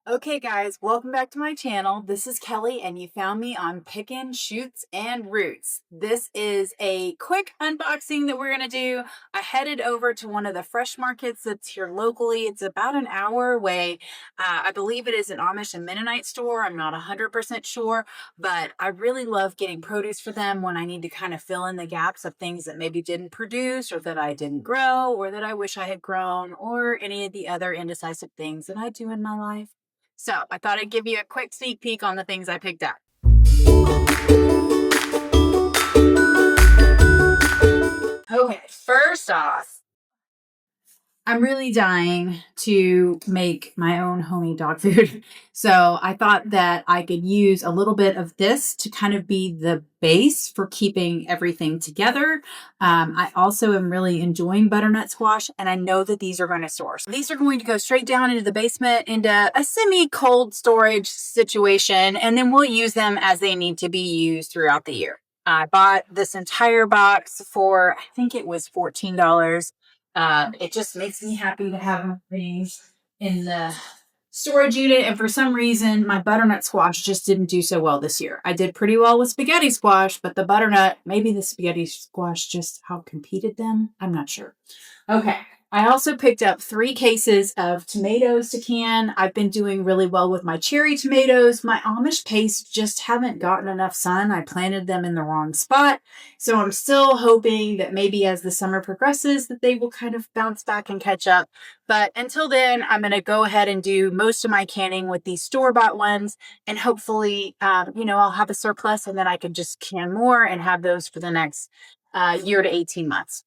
Okay guys, welcome back to my channel. This is Kelly and you found me on Pickin' Shoots and Roots. This is a quick unboxing that we're going to do. I headed over to one of the fresh markets that's here locally. It's about an hour away. I believe it is an Amish and Mennonite store. I'm not 100% sure, but I really love getting produce for them when I need to kind of fill in the gaps of things that maybe didn't produce or that I didn't grow or that I wish I had grown or any of the other indecisive things that I do in my life. So I thought I'd give you a quick sneak peek on the things I picked up. Okay, first off, I'm really dying to make my own homemade dog food. So I thought that I could use a little bit of this to kind of be the base for keeping everything together. I also am really enjoying butternut squash, and I know that these are going to store. So these are going to go straight down into the basement into a semi-cold storage situation, and then we'll use them as they need to be used throughout the year. I bought this entire box for, I think it was $14. It just makes me happy to have things in the storage unit. And for some reason, my butternut squash just didn't do so well this year. I did pretty well with spaghetti squash, but the butternut, maybe the spaghetti squash just outcompeted them. I'm not sure. Okay. I also picked up 3 cases of tomatoes to can. I've been doing really well with my cherry tomatoes. My Amish paste just haven't gotten enough sun. I planted them in the wrong spot. So I'm still hoping that maybe as the summer progresses that they will kind of bounce back and catch up. But until then, I'm going to go ahead and do most of my canning with these store-bought ones. And hopefully, I'll have a surplus and then I can just can more and have those for the next year to 18 months.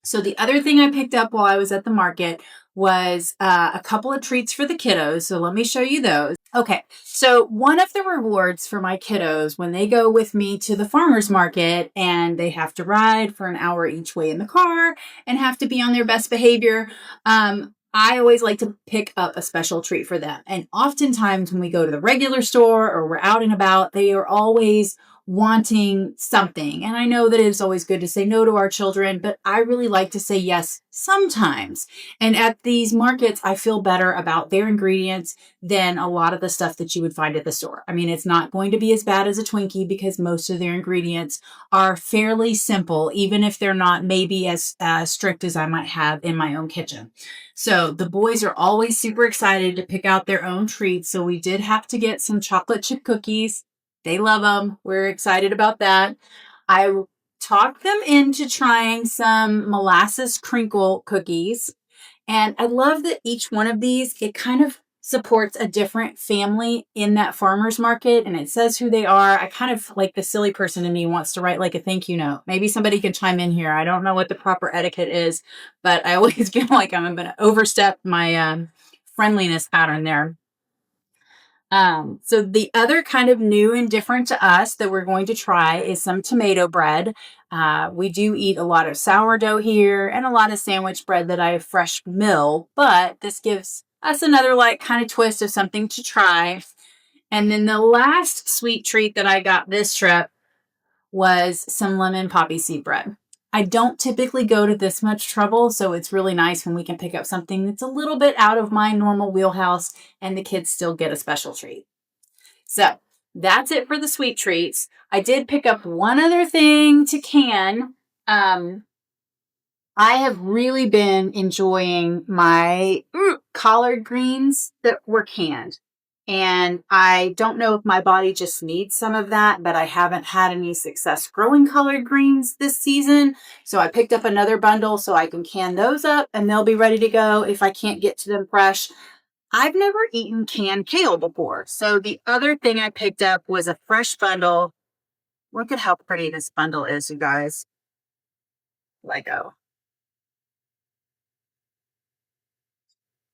So the other thing I picked up while I was at the market was a couple of treats for the kiddos. So let me show you those. Okay, so one of the rewards for my kiddos when they go with me to the farmer's market and they have to ride for an hour each way in the car and have to be on their best behavior, I always like to pick up a special treat for them. And oftentimes when we go to the regular store or we're out and about, they are always wanting something. And I know that it's always good to say no to our children, but I really like to say yes sometimes. And at these markets, I feel better about their ingredients than a lot of the stuff that you would find at the store. I mean, it's not going to be as bad as a Twinkie because most of their ingredients are fairly simple, even if they're not maybe as strict as I might have in my own kitchen. So the boys are always super excited to pick out their own treats. So we did have to get some chocolate chip cookies. They love them. We're excited about that. I talked them into trying some molasses crinkle cookies. And I love that each one of these, it kind of supports a different family in that farmer's market. And it says who they are. I kind of like the silly person in me wants to write like a thank you note. Maybe somebody can chime in here. I don't know what the proper etiquette is, but I always feel like I'm going to overstep my friendliness pattern there. So the other kind of new and different to us that we're going to try is some tomato bread. We do eat a lot of sourdough here and a lot of sandwich bread that I fresh mill, but this gives us another like kind of twist of something to try. And then the last sweet treat that I got this trip was some lemon poppy seed bread. I don't typically go to this much trouble, so it's really nice when we can pick up something that's a little bit out of my normal wheelhouse and the kids still get a special treat. So that's it for the sweet treats. I did pick up one other thing to can. I have really been enjoying my collard greens that were canned. And I don't know if my body just needs some of that, but I haven't had any success growing collard greens this season. So I picked up another bundle so I can can those up and they'll be ready to go if I can't get to them fresh. I've never eaten canned kale before. So the other thing I picked up was a fresh bundle. Look at how pretty this bundle is, you guys. Lego.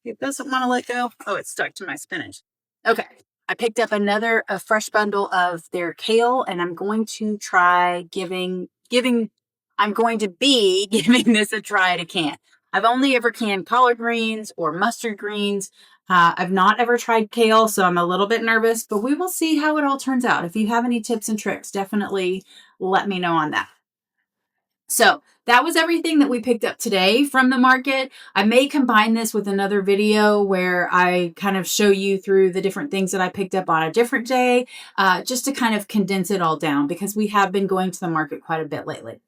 It doesn't want to let go. Oh, it's stuck to my spinach. Okay. I picked up a fresh bundle of their kale, and I'm going to try I'm going to be giving this a try to can. I've only ever canned collard greens or mustard greens. I've not ever tried kale, so I'm a little bit nervous, but we will see how it all turns out. If you have any tips and tricks, definitely let me know on that. So that was everything that we picked up today from the market. I may combine this with another video where I kind of show you through the different things that I picked up on a different day, just to kind of condense it all down because we have been going to the market quite a bit lately.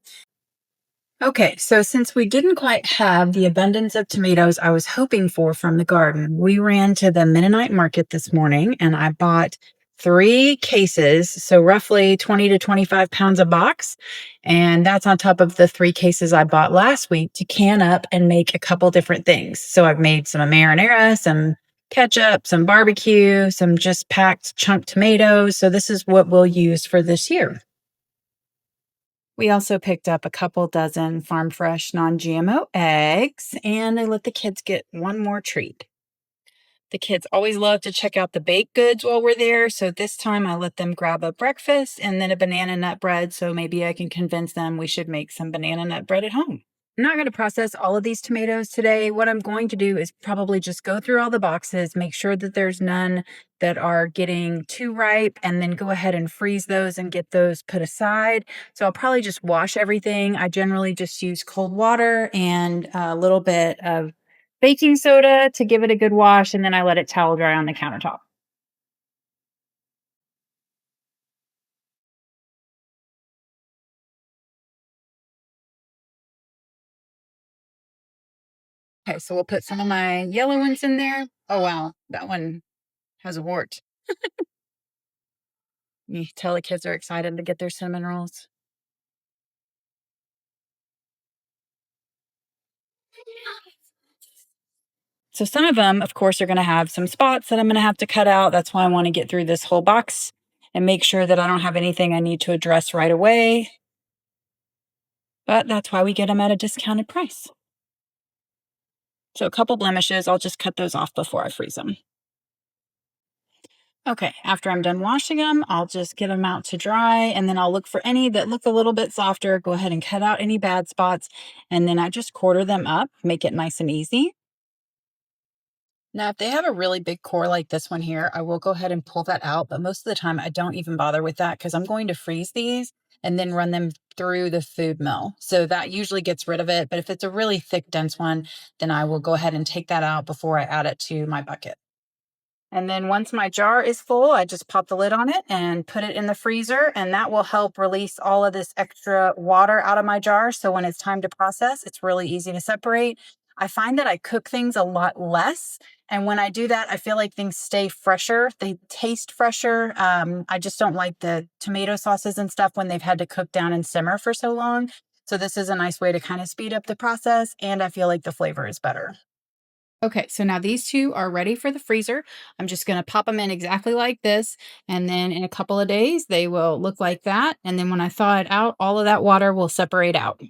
Okay, so since we didn't quite have the abundance of tomatoes I was hoping for from the garden, we ran to the Mennonite market this morning and I bought 3 cases, so roughly 20 to 25 pounds a box. And that's on top of the 3 cases I bought last week to can up and make a couple different things. So I've made some marinara, some ketchup, some barbecue, some just packed chunk tomatoes. So this is what we'll use for this year. We also picked up a couple dozen farm fresh non-GMO eggs, and I let the kids get one more treat. The kids always love to check out the baked goods while we're there, so this time I let them grab a breakfast and then a banana nut bread, so maybe I can convince them we should make some banana nut bread at home. I'm not going to process all of these tomatoes today. What I'm going to do is probably just go through all the boxes, make sure that there's none that are getting too ripe, and then go ahead and freeze those and get those put aside. So I'll probably just wash everything. I generally just use cold water and a little bit of baking soda to give it a good wash, and then I let it towel dry on the countertop. Okay, so we'll put some of my yellow ones in there. Oh, wow, that one has a wart. You tell the kids are excited to get their cinnamon rolls. So some of them, of course, are going to have some spots that I'm going to have to cut out. That's why I want to get through this whole box and make sure that I don't have anything I need to address right away. But that's why we get them at a discounted price. So a couple blemishes, I'll just cut those off before I freeze them. Okay, after I'm done washing them, I'll just get them out to dry, and then I'll look for any that look a little bit softer, go ahead and cut out any bad spots, and then I just quarter them up, make it nice and easy. Now, if they have a really big core like this one here, I will go ahead and pull that out, but most of the time I don't even bother with that because I'm going to freeze these and then run them through the food mill. So that usually gets rid of it, but if it's a really thick, dense one, then I will go ahead and take that out before I add it to my bucket. And then once my jar is full, I just pop the lid on it and put it in the freezer, and that will help release all of this extra water out of my jar. So when it's time to process, it's really easy to separate. I find that I cook things a lot less. And when I do that, I feel like things stay fresher. They taste fresher. I just don't like the tomato sauces and stuff when they've had to cook down and simmer for so long. So this is a nice way to kind of speed up the process, and I feel like the flavor is better. Okay, so now these two are ready for the freezer. I'm just going to pop them in exactly like this. And then in a couple of days, they will look like that. And then when I thaw it out, all of that water will separate out.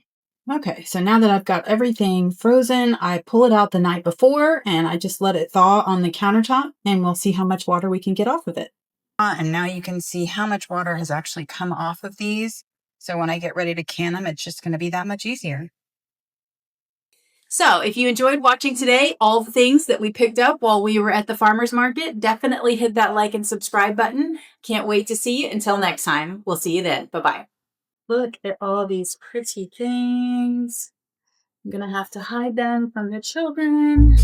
Okay, so now that I've got everything frozen, I pull it out the night before and I just let it thaw on the countertop, and we'll see how much water we can get off of it. And now you can see how much water has actually come off of these. So when I get ready to can them, it's just going to be that much easier. So, if you enjoyed watching today, all the things that we picked up while we were at the farmer's market, definitely hit that like and subscribe button. Can't wait to see you. Until next time, we'll see you then. Bye-bye. Look at all these pretty things. I'm going to have to hide them from the children.